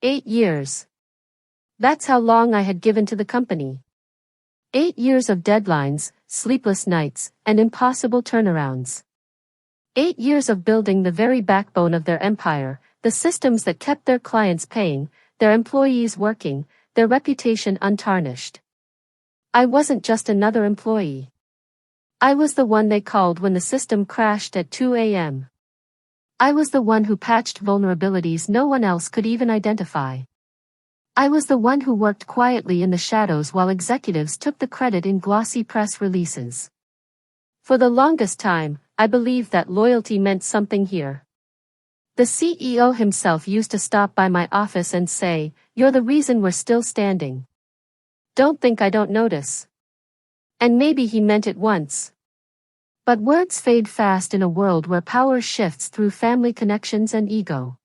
8 years. That's how long I had given to the company. 8 years of deadlines, sleepless nights, and impossible turnarounds. 8 years of building the very backbone of their empire, the systems that kept their clients paying, their employees working, their reputation untarnished. I wasn't just another employee. I was the one they called when the system crashed at 2 a.m. I was the one who patched vulnerabilities no one else could even identify. I was the one who worked quietly in the shadows while executives took the credit in glossy press releases. For the longest time, I believed that loyalty meant something here. The CEO himself used to stop by my office and say, "You're the reason we're still standing. Don't think I don't notice." And maybe he meant it once. But words fade fast in a world where power shifts through family connections and ego.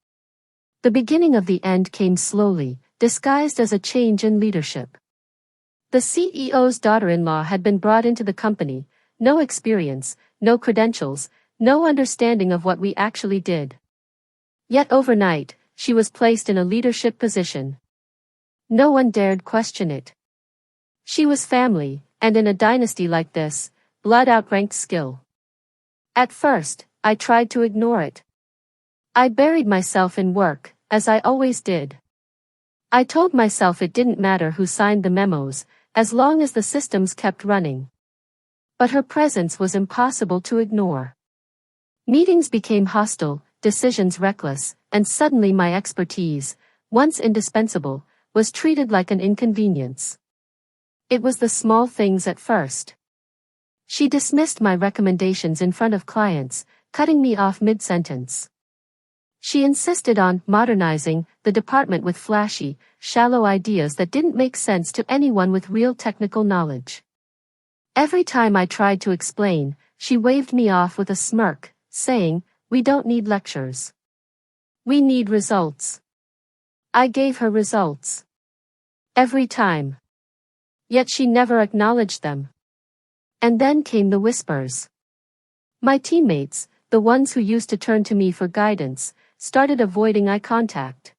The beginning of the end came slowly, disguised as a change in leadership. The CEO's daughter-in-law had been brought into the company, no experience, no credentials, no understanding of what we actually did. Yet overnight, she was placed in a leadership position. No one dared question it. She was family, and in a dynasty like this, blood outranked skill. At first, I tried to ignore it. I buried myself in work, as I always did. I told myself it didn't matter who signed the memos, as long as the systems kept running. But her presence was impossible to ignore. Meetings became hostile, decisions reckless, and suddenly my expertise, once indispensable, was treated like an inconvenience. It was the small things at first. She dismissed my recommendations in front of clients, cutting me off mid-sentence. She insisted on modernizing the department with flashy, shallow ideas that didn't make sense to anyone with real technical knowledge. Every time I tried to explain, she waved me off with a smirk, saying, "We don't need lectures. We need results." I gave her results. Every time. Yet she never acknowledged them. And then came the whispers. My teammates, the ones who used to turn to me for guidance, started avoiding eye contact.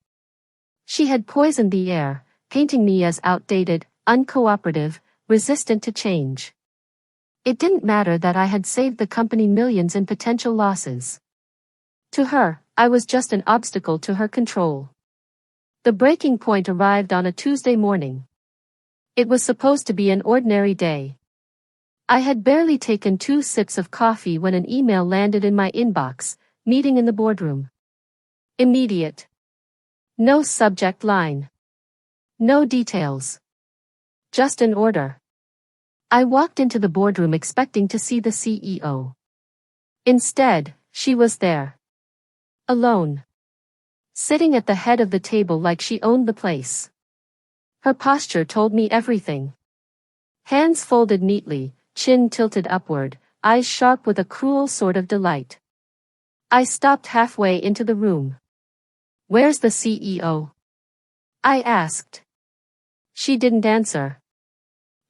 She had poisoned the air, painting me as outdated, uncooperative, resistant to change. It didn't matter that I had saved the company millions in potential losses. To her, I was just an obstacle to her control. The breaking point arrived on a Tuesday morning. It was supposed to be an ordinary day. I had barely taken 2 sips of coffee when an email landed in my inbox, "Meeting in the boardroom." Immediate. No subject line. No details. Just an order. I walked into the boardroom expecting to see the CEO. Instead, she was there. Alone. Sitting at the head of the table like she owned the place. Her posture told me everything. Hands folded neatly, chin tilted upward, eyes sharp with a cruel sort of delight. I stopped halfway into the room. "Where's the CEO?" I asked. She didn't answer.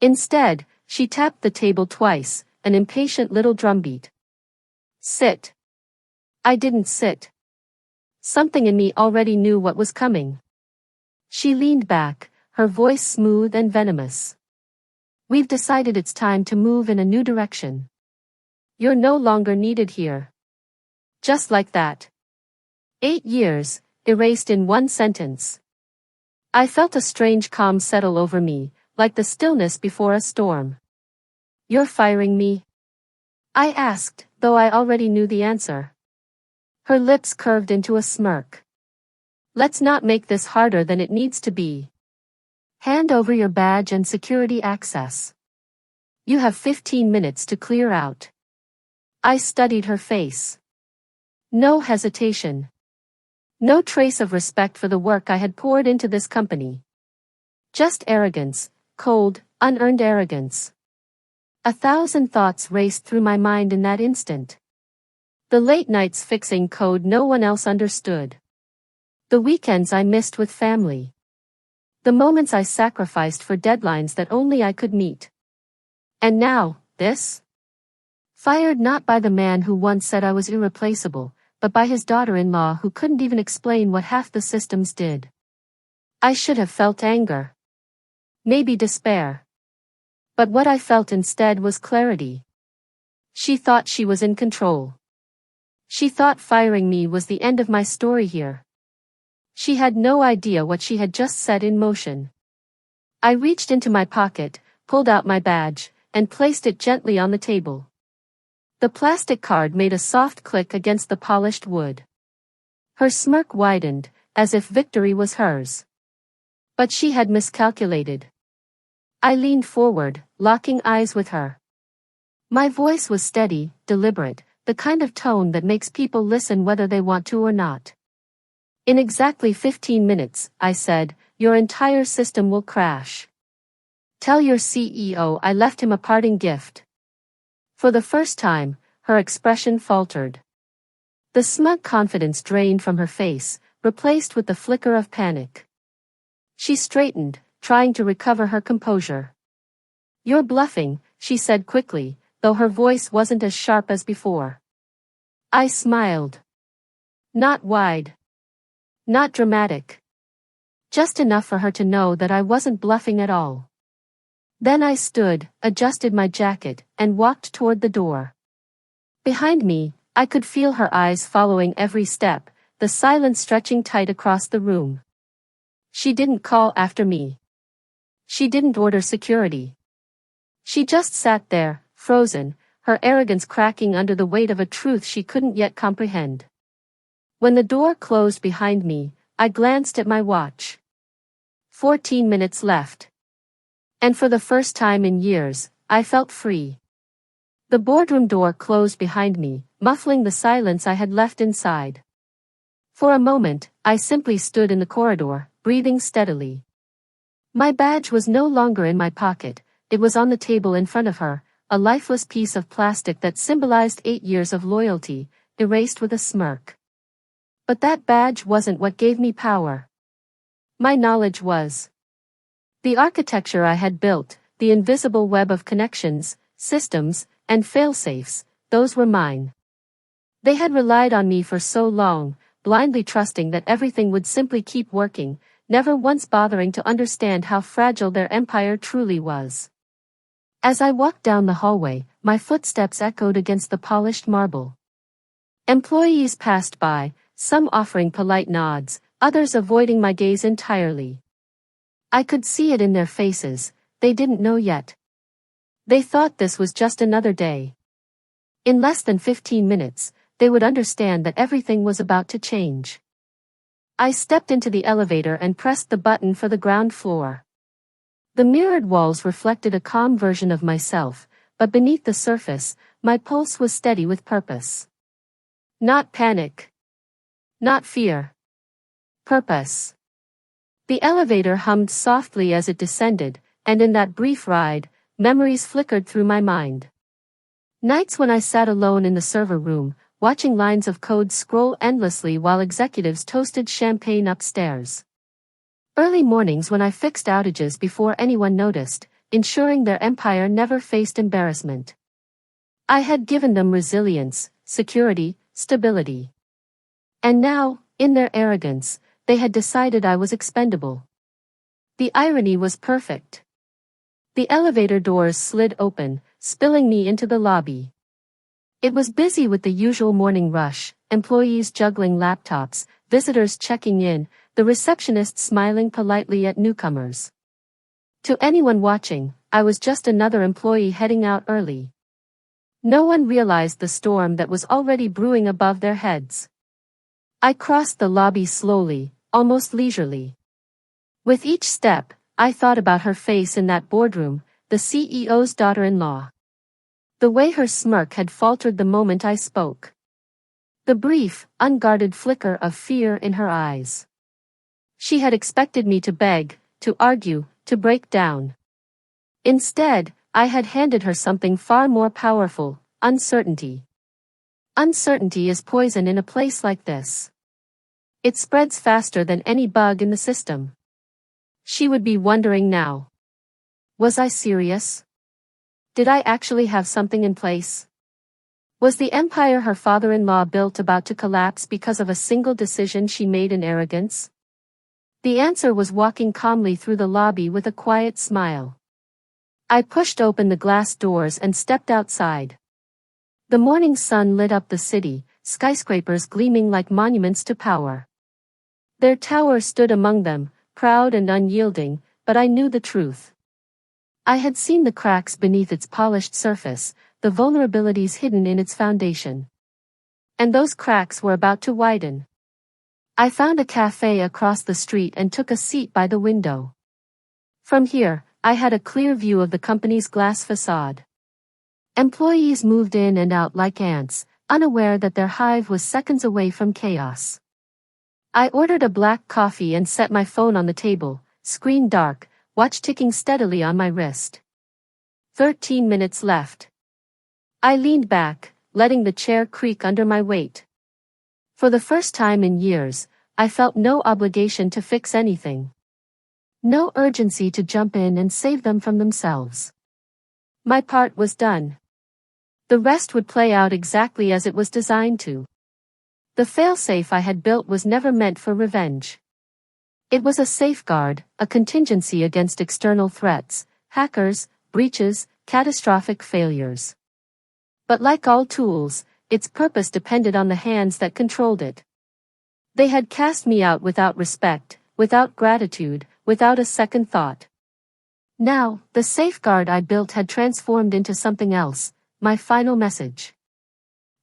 Instead, she tapped the table twice, an impatient little drumbeat. "Sit." I didn't sit. Something in me already knew what was coming. She leaned back, her voice smooth and venomous. "We've decided it's time to move in a new direction. You're no longer needed here." Just like that. 8 years, erased in one sentence. I felt a strange calm settle over me, like the stillness before a storm. "You're firing me?" I asked, though I already knew the answer. Her lips curved into a smirk. "Let's not make this harder than it needs to be. Hand over your badge and security access. You have 15 minutes to clear out." I studied her face. No hesitation. No trace of respect for the work I had poured into this company. Just arrogance, cold, unearned arrogance. 1,000 thoughts raced through my mind in that instant. The late nights fixing code no one else understood. The weekends I missed with family. The moments I sacrificed for deadlines that only I could meet. And now, this? Fired not by the man who once said I was irreplaceable, but by his daughter-in-law who couldn't even explain what half the systems did. I should have felt anger. Maybe despair. But what I felt instead was clarity. She thought she was in control. She thought firing me was the end of my story here. She had no idea what she had just set in motion. I reached into my pocket, pulled out my badge, and placed it gently on the table. The plastic card made a soft click against the polished wood. Her smirk widened, as if victory was hers. But she had miscalculated. I leaned forward, locking eyes with her. My voice was steady, deliberate, the kind of tone that makes people listen whether they want to or not. In exactly 15 minutes, I said, your entire system will crash. Tell your CEO I left him a parting gift. For the first time, her expression faltered. The smug confidence drained from her face, replaced with the flicker of panic. She straightened, trying to recover her composure. You're bluffing, she said quickly, though her voice wasn't as sharp as before. I smiled. Not wide. Not dramatic. Just enough for her to know that I wasn't bluffing at all. Then I stood, adjusted my jacket, and walked toward the door. Behind me, I could feel her eyes following every step, the silence stretching tight across the room. She didn't call after me. She didn't order security. She just sat there, frozen, her arrogance cracking under the weight of a truth she couldn't yet comprehend. When the door closed behind me, I glanced at my watch. 14 minutes left. And for the first time in years, I felt free. The boardroom door closed behind me, muffling the silence I had left inside. For a moment, I simply stood in the corridor, breathing steadily. My badge was no longer in my pocket, it was on the table in front of her, a lifeless piece of plastic that symbolized 8 years of loyalty, erased with a smirk. But that badge wasn't what gave me power. My knowledge was. The architecture I had built, the invisible web of connections, systems, and failsafes, those were mine. They had relied on me for so long, blindly trusting that everything would simply keep working, never once bothering to understand how fragile their empire truly was. As I walked down the hallway, my footsteps echoed against the polished marble. Employees passed by, some offering polite nods, others avoiding my gaze entirely. I could see it in their faces, they didn't know yet. They thought this was just another day. In less than 15 minutes, they would understand that everything was about to change. I stepped into the elevator and pressed the button for the ground floor. The mirrored walls reflected a calm version of myself, but beneath the surface, my pulse was steady with purpose. Not panic. Not fear. Purpose. The elevator hummed softly as it descended, and in that brief ride, memories flickered through my mind. Nights when I sat alone in the server room, watching lines of code scroll endlessly while executives toasted champagne upstairs. Early mornings when I fixed outages before anyone noticed, ensuring their empire never faced embarrassment. I had given them resilience, security, stability. And now, in their arrogance, they had decided I was expendable. The irony was perfect. The elevator doors slid open, spilling me into the lobby. It was busy with the usual morning rush, employees juggling laptops, visitors checking in, the receptionist smiling politely at newcomers. To anyone watching, I was just another employee heading out early. No one realized the storm that was already brewing above their heads. I crossed the lobby slowly, almost leisurely. With each step, I thought about her face in that boardroom, the CEO's daughter-in-law. The way her smirk had faltered the moment I spoke. The brief, unguarded flicker of fear in her eyes. She had expected me to beg, to argue, to break down. Instead, I had handed her something far more powerful, uncertainty. Uncertainty is poison in a place like this. It spreads faster than any bug in the system. She would be wondering now. Was I serious? Did I actually have something in place? Was the empire her father-in-law built about to collapse because of a single decision she made in arrogance? The answer was walking calmly through the lobby with a quiet smile. I pushed open the glass doors and stepped outside. The morning sun lit up the city, skyscrapers gleaming like monuments to power. Their tower stood among them, proud and unyielding, but I knew the truth. I had seen the cracks beneath its polished surface, the vulnerabilities hidden in its foundation. And those cracks were about to widen. I found a cafe across the street and took a seat by the window. From here, I had a clear view of the company's glass facade. Employees moved in and out like ants, unaware that their hive was seconds away from chaos. I ordered a black coffee and set my phone on the table, screen dark, watch ticking steadily on my wrist. 13 minutes left. I leaned back, letting the chair creak under my weight. For the first time in years, I felt no obligation to fix anything. No urgency to jump in and save them from themselves. My part was done. The rest would play out exactly as it was designed to. The failsafe I had built was never meant for revenge. It was a safeguard, a contingency against external threats, hackers, breaches, catastrophic failures. But like all tools, its purpose depended on the hands that controlled it. They had cast me out without respect, without gratitude, without a second thought. Now, the safeguard I built had transformed into something else, my final message.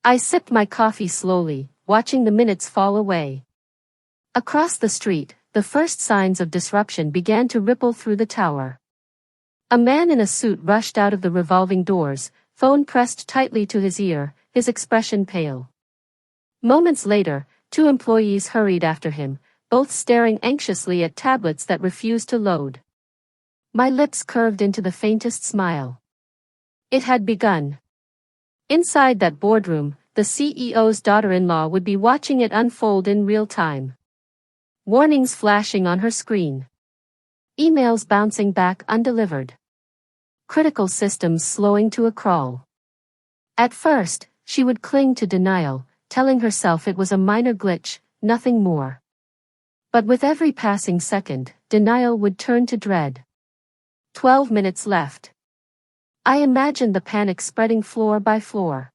I sipped my coffee slowly, watching the minutes fall away. Across the street, the first signs of disruption began to ripple through the tower. A man in a suit rushed out of the revolving doors, phone pressed tightly to his ear, his expression pale. Moments later, 2 employees hurried after him, both staring anxiously at tablets that refused to load. My lips curved into the faintest smile. It had begun. Inside that boardroom, the CEO's daughter-in-law would be watching it unfold in real time. Warnings flashing on her screen. Emails bouncing back undelivered. Critical systems slowing to a crawl. At first, she would cling to denial, telling herself it was a minor glitch, nothing more. But with every passing second, denial would turn to dread. 12 minutes left. I imagined the panic spreading floor by floor.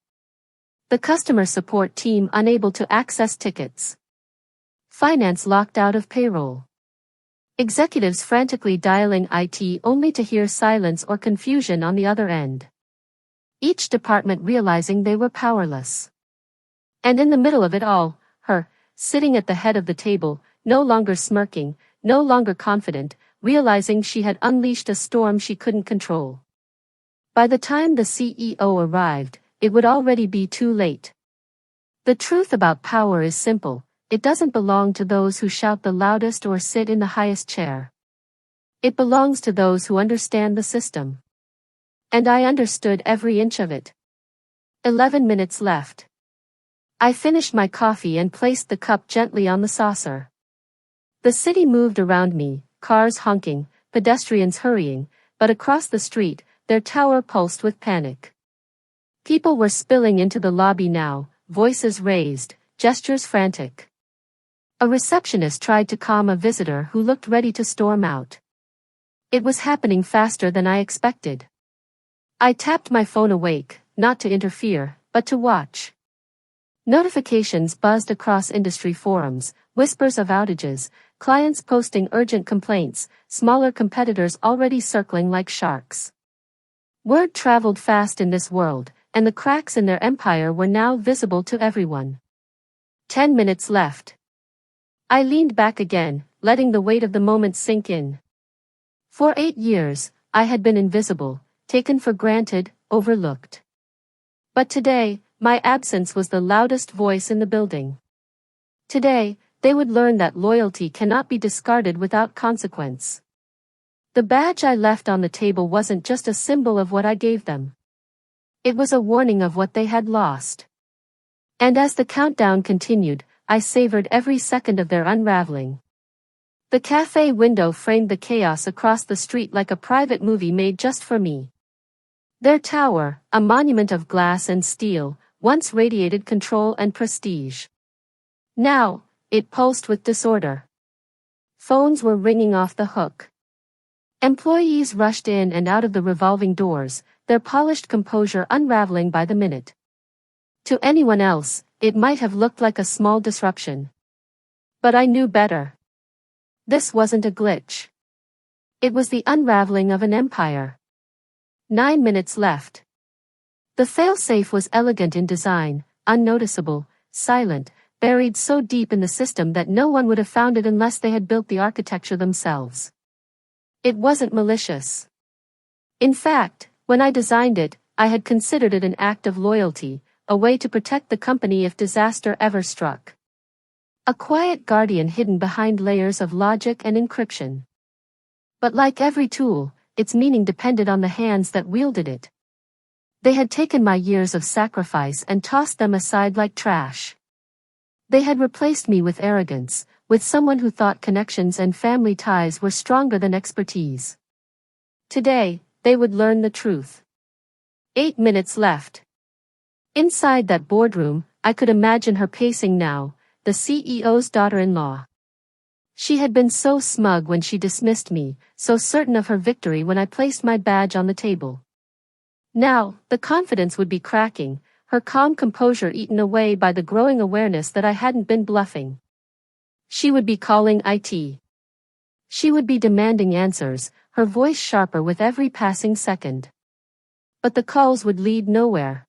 The customer support team unable to access tickets. Finance locked out of payroll. Executives frantically dialing IT only to hear silence or confusion on the other end. Each department realizing they were powerless. And in the middle of it all, her, sitting at the head of the table, no longer smirking, no longer confident, realizing she had unleashed a storm she couldn't control. By the time the CEO arrived, it would already be too late. The truth about power is simple. It doesn't belong to those who shout the loudest or sit in the highest chair. It belongs to those who understand the system. And I understood every inch of it. 11 minutes left. I finished my coffee and placed the cup gently on the saucer. The city moved around me, cars honking, pedestrians hurrying, but across the street, their tower pulsed with panic. People were spilling into the lobby now, voices raised, gestures frantic. A receptionist tried to calm a visitor who looked ready to storm out. It was happening faster than I expected. I tapped my phone awake, not to interfere, but to watch. Notifications buzzed across industry forums, whispers of outages, clients posting urgent complaints, smaller competitors already circling like sharks. Word traveled fast in this world, and the cracks in their empire were now visible to everyone. 10 minutes left. I leaned back again, letting the weight of the moment sink in. For 8 years, I had been invisible, taken for granted, overlooked. But today, my absence was the loudest voice in the building. Today, they would learn that loyalty cannot be discarded without consequence. The badge I left on the table wasn't just a symbol of what I gave them. It was a warning of what they had lost. And as the countdown continued, I savored every second of their unraveling. The cafe window framed the chaos across the street like a private movie made just for me. Their tower, a monument of glass and steel, once radiated control and prestige. Now, it pulsed with disorder. Phones were ringing off the hook. Employees rushed in and out of the revolving doors, their polished composure unraveling by the minute. To anyone else, it might have looked like a small disruption. But I knew better. This wasn't a glitch. It was the unraveling of an empire. 9 minutes left. The failsafe was elegant in design, unnoticeable, silent, buried so deep in the system that no one would have found it unless they had built the architecture themselves. It wasn't malicious. In fact, when I designed it, I had considered it an act of loyalty, a way to protect the company if disaster ever struck. A quiet guardian hidden behind layers of logic and encryption. But like every tool, its meaning depended on the hands that wielded it. They had taken my years of sacrifice and tossed them aside like trash. They had replaced me with arrogance, with someone who thought connections and family ties were stronger than expertise. Today, they would learn the truth. 8 minutes left. Inside that boardroom, I could imagine her pacing now, the CEO's daughter-in-law. She had been so smug when she dismissed me, so certain of her victory when I placed my badge on the table. Now, the confidence would be cracking, her calm composure eaten away by the growing awareness that I hadn't been bluffing. She would be calling IT. She would be demanding answers, her voice sharper with every passing second. But the calls would lead nowhere.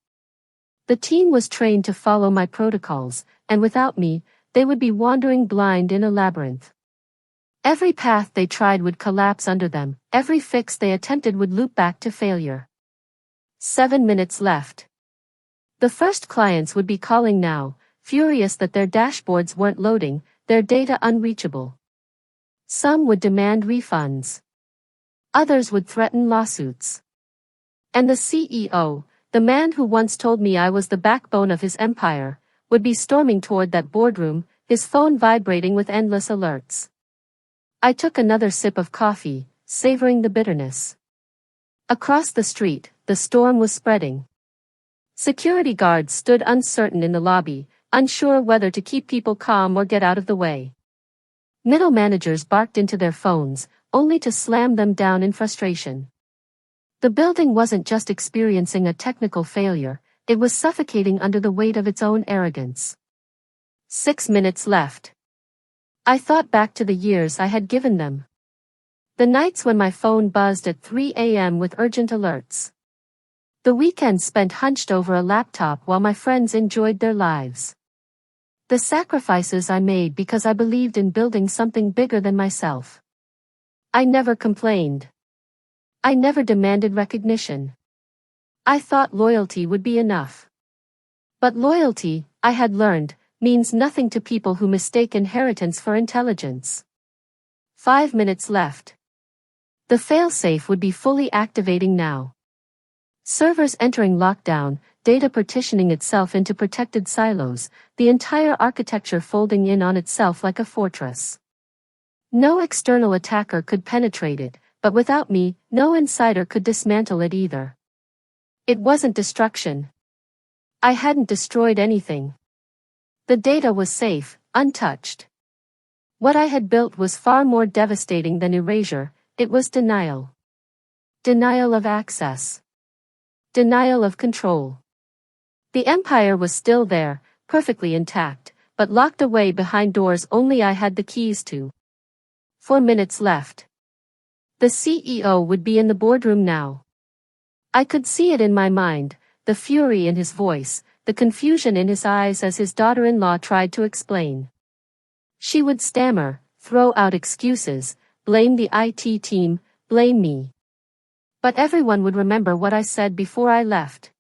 The team was trained to follow my protocols, and without me, they would be wandering blind in a labyrinth. Every path they tried would collapse under them, every fix they attempted would loop back to failure. 7 minutes left. The first clients would be calling now, furious that their dashboards weren't loading, their data unreachable. Some would demand refunds. Others would threaten lawsuits. And the CEO, the man who once told me I was the backbone of his empire, would be storming toward that boardroom, his phone vibrating with endless alerts. I took another sip of coffee, savoring the bitterness. Across the street, the storm was spreading. Security guards stood uncertain in the lobby, unsure whether to keep people calm or get out of the way. Middle managers barked into their phones, only to slam them down in frustration. The building wasn't just experiencing a technical failure, it was suffocating under the weight of its own arrogance. 6 minutes left. I thought back to the years I had given them. The nights when my phone buzzed at 3 a.m. with urgent alerts. The weekends spent hunched over a laptop while my friends enjoyed their lives. The sacrifices I made because I believed in building something bigger than myself. I never complained. I never demanded recognition. I thought loyalty would be enough. But loyalty, I had learned, means nothing to people who mistake inheritance for intelligence. 5 minutes left. The failsafe would be fully activating now. Servers entering lockdown, data partitioning itself into protected silos, the entire architecture folding in on itself like a fortress. No external attacker could penetrate it, but without me, no insider could dismantle it either. It wasn't destruction. I hadn't destroyed anything. The data was safe, untouched. What I had built was far more devastating than erasure, it was denial. Denial of access. Denial of control. The empire was still there, perfectly intact, but locked away behind doors only I had the keys to. 4 minutes left. The CEO would be in the boardroom now. I could see it in my mind, the fury in his voice, the confusion in his eyes as his daughter-in-law tried to explain. She would stammer, throw out excuses, blame the IT team, blame me. But everyone would remember what I said before I left.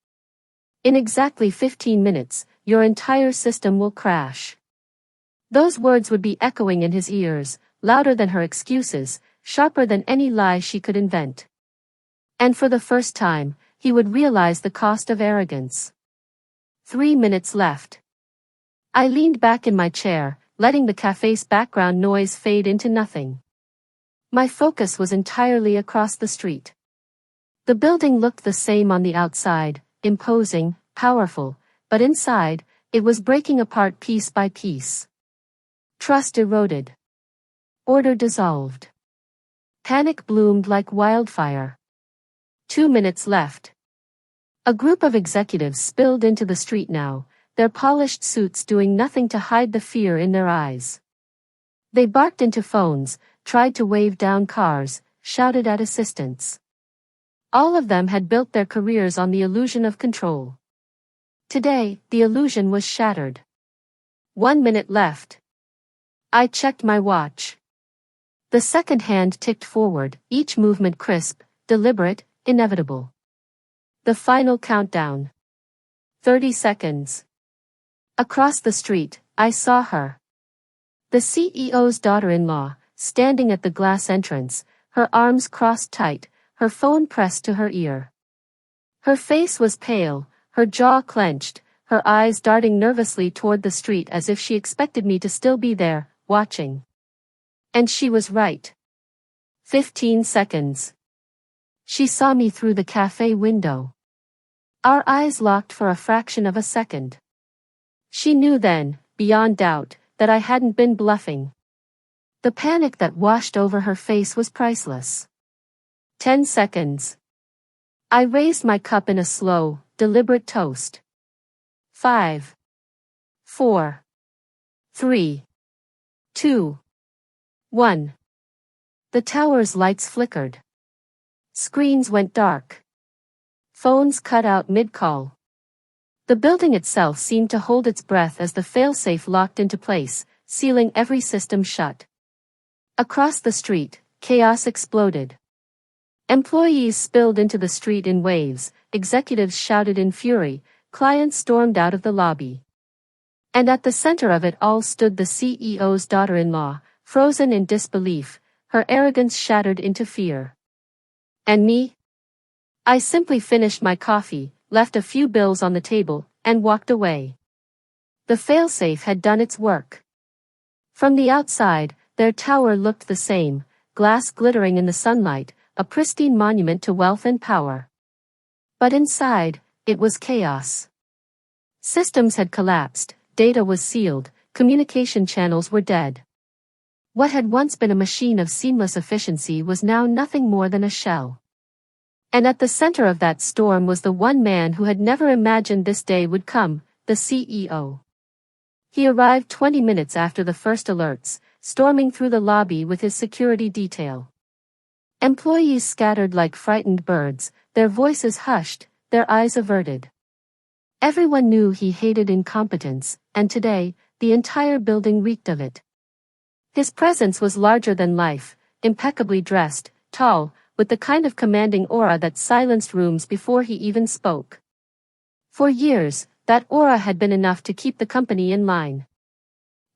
In exactly 15 minutes, your entire system will crash. Those words would be echoing in his ears, louder than her excuses, sharper than any lie she could invent. And for the first time, he would realize the cost of arrogance. 3 minutes left. I leaned back in my chair, letting the cafe's background noise fade into nothing. My focus was entirely across the street. The building looked the same on the outside, imposing, powerful, but inside, it was breaking apart piece by piece. Trust eroded. Order dissolved. Panic bloomed like wildfire. 2 minutes left. A group of executives spilled into the street now, their polished suits doing nothing to hide the fear in their eyes. They barked into phones, tried to wave down cars, shouted at assistants. All of them had built their careers on the illusion of control. Today, the illusion was shattered. 1 minute left. I checked my watch. The second hand ticked forward, each movement crisp, deliberate, inevitable. The final countdown. 30 seconds. Across the street, I saw her. The CEO's daughter-in-law, standing at the glass entrance, her arms crossed tight, her phone pressed to her ear. Her face was pale, her jaw clenched, her eyes darting nervously toward the street as if she expected me to still be there, watching. And she was right. 15 seconds. She saw me through the cafe window. Our eyes locked for a fraction of a second. She knew then, beyond doubt, that I hadn't been bluffing. The panic that washed over her face was priceless. 10 seconds. I raised my cup in a slow, deliberate toast. 5, 4, 3, 2, 1. The tower's lights flickered. Screens went dark. Phones cut out mid-call. The building itself seemed to hold its breath as the failsafe locked into place, sealing every system shut. Across the street, chaos exploded. Employees spilled into the street in waves, executives shouted in fury, clients stormed out of the lobby. And at the center of it all stood the CEO's daughter-in-law, frozen in disbelief, her arrogance shattered into fear. And me? I simply finished my coffee, left a few bills on the table, and walked away. The failsafe had done its work. From the outside, their tower looked the same, glass glittering in the sunlight, a pristine monument to wealth and power. But inside, it was chaos. Systems had collapsed, data was sealed, communication channels were dead. What had once been a machine of seamless efficiency was now nothing more than a shell. And at the center of that storm was the one man who had never imagined this day would come, the CEO. He arrived 20 minutes after the first alerts, storming through the lobby with his security detail. Employees scattered like frightened birds, their voices hushed, their eyes averted. Everyone knew he hated incompetence, and today, the entire building reeked of it. His presence was larger than life, impeccably dressed, tall, with the kind of commanding aura that silenced rooms before he even spoke. For years, that aura had been enough to keep the company in line.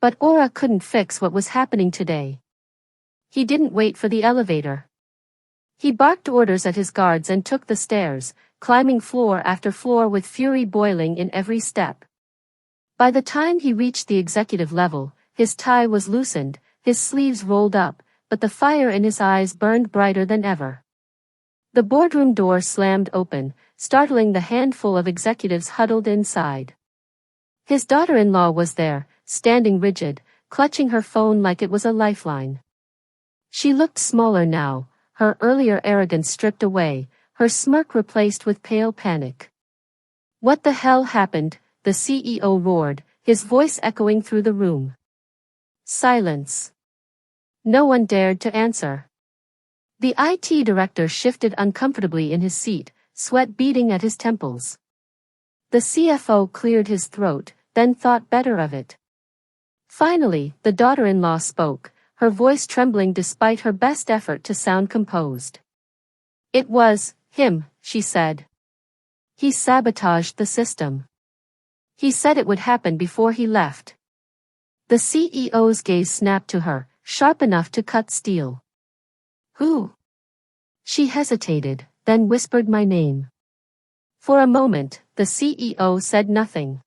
But aura couldn't fix what was happening today. He didn't wait for the elevator. He barked orders at his guards and took the stairs, climbing floor after floor with fury boiling in every step. By the time he reached the executive level, his tie was loosened, his sleeves rolled up, but the fire in his eyes burned brighter than ever. The boardroom door slammed open, startling the handful of executives huddled inside. His daughter-in-law was there, standing rigid, clutching her phone like it was a lifeline. She looked smaller now, her earlier arrogance stripped away, her smirk replaced with pale panic. "What the hell happened?" the CEO roared, his voice echoing through the room. Silence. No one dared to answer. The IT director shifted uncomfortably in his seat, sweat beading at his temples. The CFO cleared his throat, then thought better of it. Finally, the daughter-in-law spoke, her voice trembling despite her best effort to sound composed. "It was him," she said. "He sabotaged the system. He said it would happen before he left." The CEO's gaze snapped to her, sharp enough to cut steel. "Who?" She hesitated, then whispered my name. For a moment, the CEO said nothing.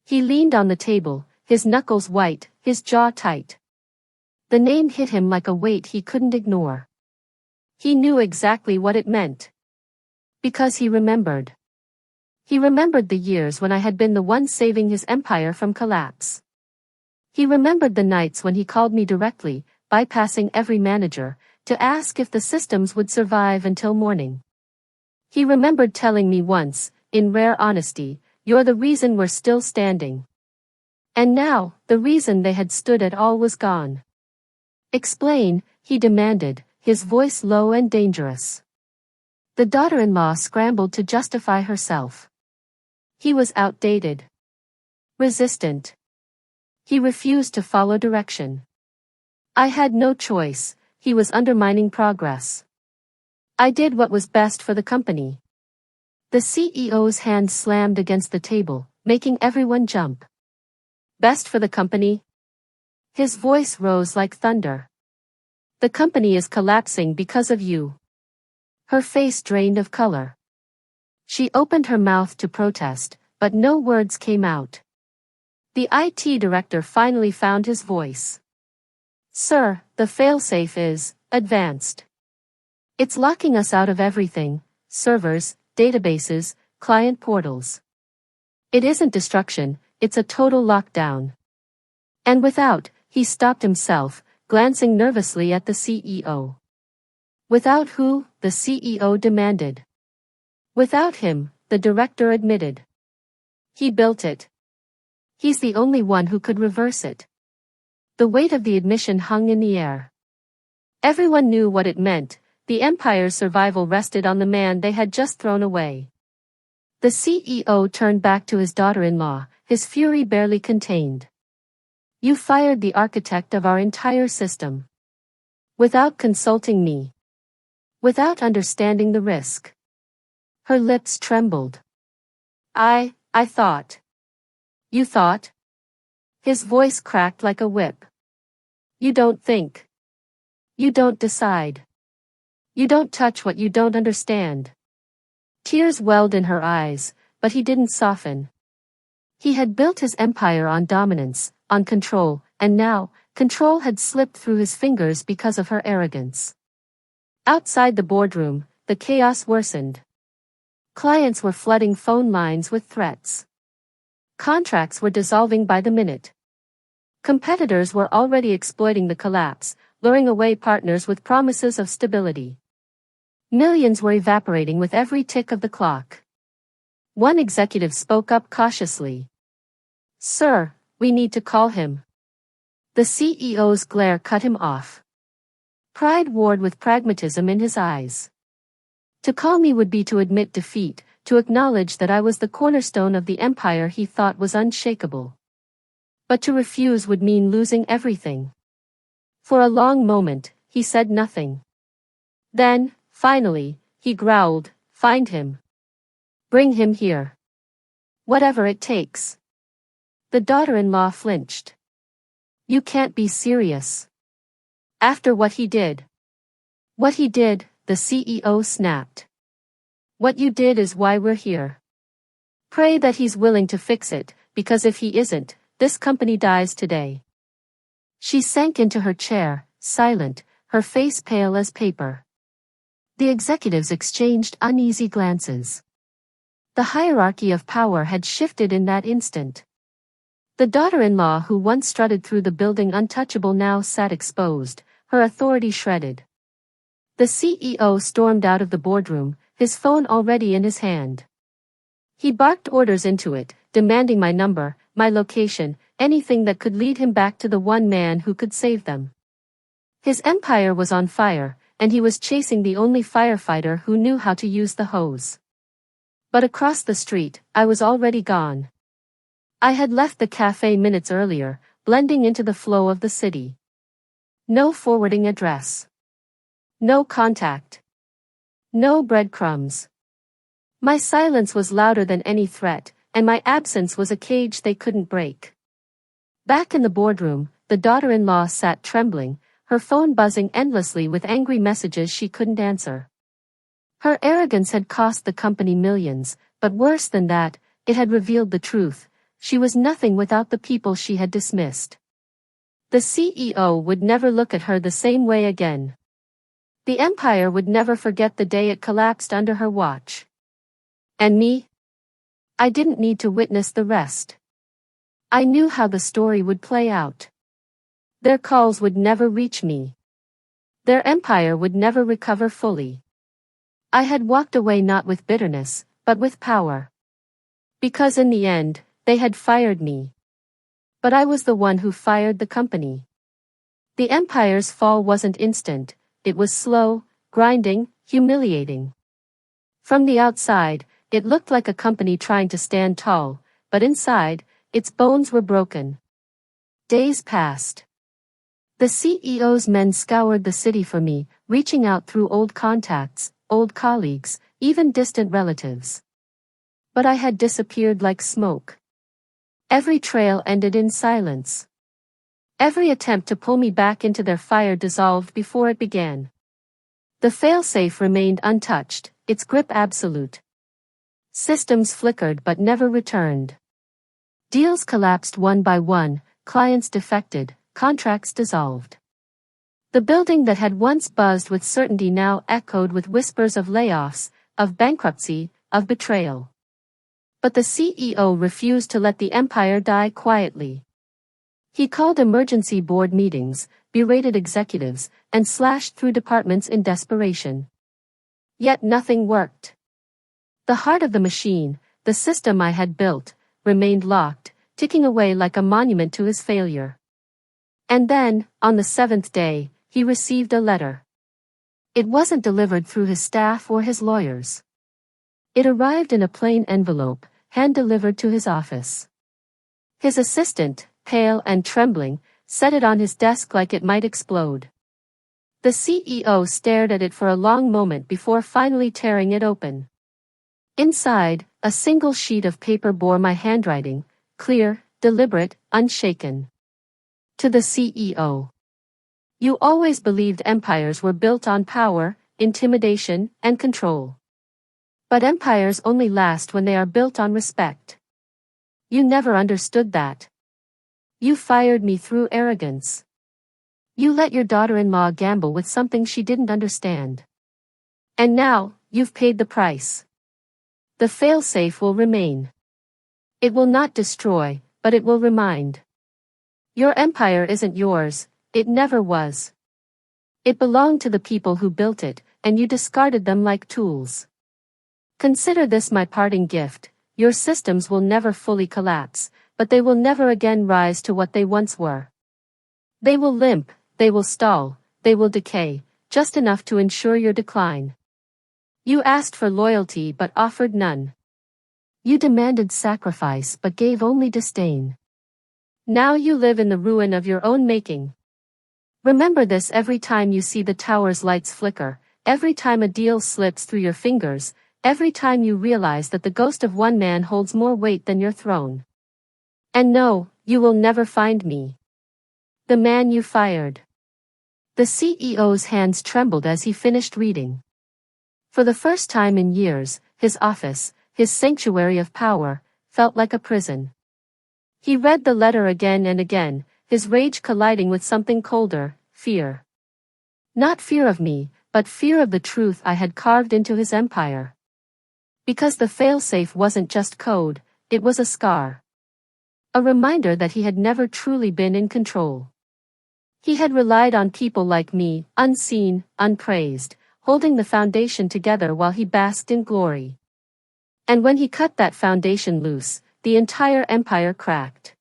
He leaned on the table, his knuckles white, his jaw tight. The name hit him like a weight he couldn't ignore. He knew exactly what it meant. Because he remembered. He remembered the years when I had been the one saving his empire from collapse. He remembered the nights when he called me directly, bypassing every manager, to ask if the systems would survive until morning. He remembered telling me once, in rare honesty, "You're the reason we're still standing." And now, the reason they had stood at all was gone. "Explain," he demanded, his voice low and dangerous. The daughter-in-law scrambled to justify herself. He was outdated. Resistant. He refused to follow direction. I had no choice, he was undermining progress. I did what was best for the company. The CEO's hand slammed against the table, making everyone jump. Best for the company? His voice rose like thunder. The company is collapsing because of you. Her face drained of color. She opened her mouth to protest, but no words came out. The IT director finally found his voice. "Sir, the failsafe is advanced. It's locking us out of everything: servers, databases, client portals. It isn't destruction, it's a total lockdown." And without, he stopped himself, glancing nervously at the CEO. "Without who?" the CEO demanded. "Without him," the director admitted. "He built it. He's the only one who could reverse it." The weight of the admission hung in the air. Everyone knew what it meant. The empire's survival rested on the man they had just thrown away. The CEO turned back to his daughter-in-law, his fury barely contained. "You fired the architect of our entire system. Without consulting me. Without understanding the risk." Her lips trembled. I thought." "You thought?" His voice cracked like a whip. "You don't think. You don't decide. You don't touch what you don't understand." Tears welled in her eyes, but he didn't soften. He had built his empire on dominance, on control, and now, control had slipped through his fingers because of her arrogance. Outside the boardroom, the chaos worsened. Clients were flooding phone lines with threats. Contracts were dissolving by the minute. Competitors were already exploiting the collapse, luring away partners with promises of stability. Millions were evaporating with every tick of the clock. One executive spoke up cautiously. "Sir, we need to call him." The CEO's glare cut him off. Pride warred with pragmatism in his eyes. "To call me would be to admit defeat, to acknowledge that I was the cornerstone of the empire he thought was unshakable. But to refuse would mean losing everything." For a long moment, he said nothing. Then, finally, he growled, "Find him. Bring him here. Whatever it takes." The daughter-in-law flinched. "You can't be serious. After what he did." "What he did," the CEO snapped. "What you did is why we're here. Pray that he's willing to fix it, because if he isn't, this company dies today." She sank into her chair, silent, her face pale as paper. The executives exchanged uneasy glances. The hierarchy of power had shifted in that instant. The daughter-in-law who once strutted through the building untouchable now sat exposed, her authority shredded. The CEO stormed out of the boardroom, his phone already in his hand. He barked orders into it, demanding my number, my location, anything that could lead him back to the one man who could save them. His empire was on fire, and he was chasing the only firefighter who knew how to use the hose. But across the street, I was already gone. I had left the cafe minutes earlier, blending into the flow of the city. No forwarding address. No contact. No breadcrumbs. My silence was louder than any threat, and my absence was a cage they couldn't break. Back in the boardroom, the daughter-in-law sat trembling, her phone buzzing endlessly with angry messages she couldn't answer. Her arrogance had cost the company millions, but worse than that, it had revealed the truth: she was nothing without the people she had dismissed. The CEO would never look at her the same way again. The empire would never forget the day it collapsed under her watch. And me? I didn't need to witness the rest. I knew how the story would play out. Their calls would never reach me. Their empire would never recover fully. I had walked away not with bitterness, but with power. Because in the end, they had fired me. But I was the one who fired the company. The empire's fall wasn't instant, it was slow, grinding, humiliating. From the outside, it looked like a company trying to stand tall, but inside, its bones were broken. Days passed. The CEO's men scoured the city for me, reaching out through old contacts, old colleagues, even distant relatives. But I had disappeared like smoke. Every trail ended in silence. Every attempt to pull me back into their fire dissolved before it began. The failsafe remained untouched, its grip absolute. Systems flickered but never returned. Deals collapsed one by one, clients defected, contracts dissolved. The building that had once buzzed with certainty now echoed with whispers of layoffs, of bankruptcy, of betrayal. But the CEO refused to let the empire die quietly. He called emergency board meetings, berated executives, and slashed through departments in desperation. Yet nothing worked. The heart of the machine, the system I had built, remained locked, ticking away like a monument to his failure. And then, on the seventh day, he received a letter. It wasn't delivered through his staff or his lawyers. It arrived in a plain envelope, hand-delivered to his office. His assistant, pale and trembling, set it on his desk like it might explode. The CEO stared at it for a long moment before finally tearing it open. Inside, a single sheet of paper bore my handwriting, clear, deliberate, unshaken. To the CEO. You always believed empires were built on power, intimidation, and control. But empires only last when they are built on respect. You never understood that. You fired me through arrogance. You let your daughter-in-law gamble with something she didn't understand. And now, you've paid the price. The failsafe will remain. It will not destroy, but it will remind. Your empire isn't yours, it never was. It belonged to the people who built it, and you discarded them like tools. Consider this my parting gift, your systems will never fully collapse, but they will never again rise to what they once were. They will limp, they will stall, they will decay, just enough to ensure your decline. You asked for loyalty but offered none. You demanded sacrifice but gave only disdain. Now you live in the ruin of your own making. Remember this every time you see the tower's lights flicker, every time a deal slips through your fingers, every time you realize that the ghost of one man holds more weight than your throne. And no, you will never find me. The man you fired. The CEO's hands trembled as he finished reading. For the first time in years, his office, his sanctuary of power, felt like a prison. He read the letter again and again, his rage colliding with something colder, fear. Not fear of me, but fear of the truth I had carved into his empire. Because the failsafe wasn't just code, it was a scar. A reminder that he had never truly been in control. He had relied on people like me, unseen, unpraised, holding the foundation together while he basked in glory. And when he cut that foundation loose, the entire empire cracked.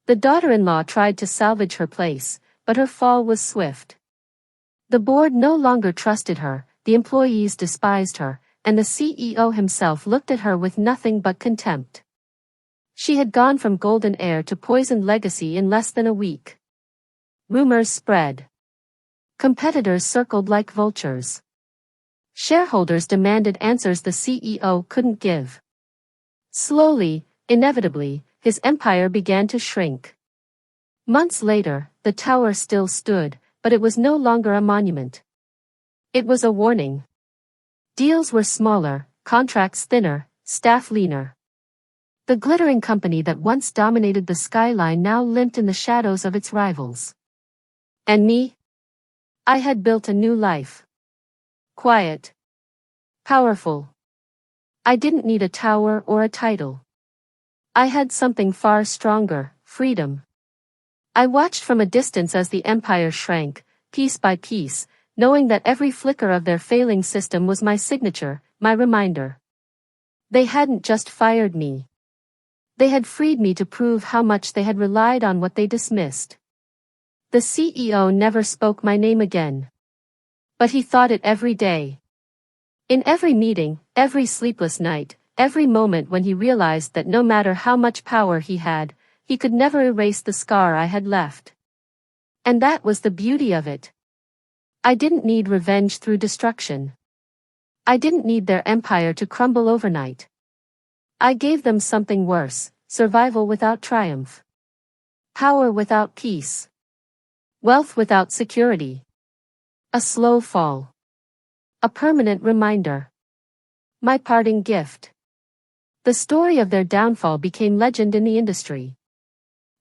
The daughter-in-law tried to salvage her place, but her fall was swift. The board no longer trusted her, the employees despised her, and the CEO himself looked at her with nothing but contempt. She had gone from golden heir to poisoned legacy in less than a week. Rumors spread. Competitors circled like vultures. Shareholders demanded answers the CEO couldn't give. Slowly, inevitably, his empire began to shrink. Months later, the tower still stood, but it was no longer a monument. It was a warning. Deals were smaller, contracts thinner, staff leaner. The glittering company that once dominated the skyline now limped in the shadows of its rivals. And me? I had built a new life. Quiet. Powerful. I didn't need a tower or a title. I had something far stronger, freedom. I watched from a distance as the empire shrank, piece by piece, knowing that every flicker of their failing system was my signature, my reminder. They hadn't just fired me. They had freed me to prove how much they had relied on what they dismissed. The CEO never spoke my name again. But he thought it every day. In every meeting, every sleepless night, every moment when he realized that no matter how much power he had, he could never erase the scar I had left. And that was the beauty of it. I didn't need revenge through destruction. I didn't need their empire to crumble overnight. I gave them something worse, survival without triumph. Power without peace. Wealth without security. A slow fall. A permanent reminder. My parting gift. The story of their downfall became legend in the industry.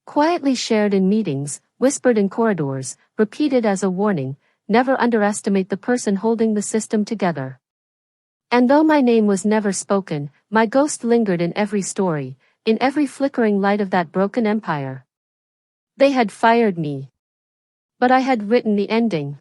Quietly shared in meetings, whispered in corridors, repeated as a warning, never underestimate the person holding the system together. And though my name was never spoken, my ghost lingered in every story, in every flickering light of that broken empire. They had fired me. But I had written the ending.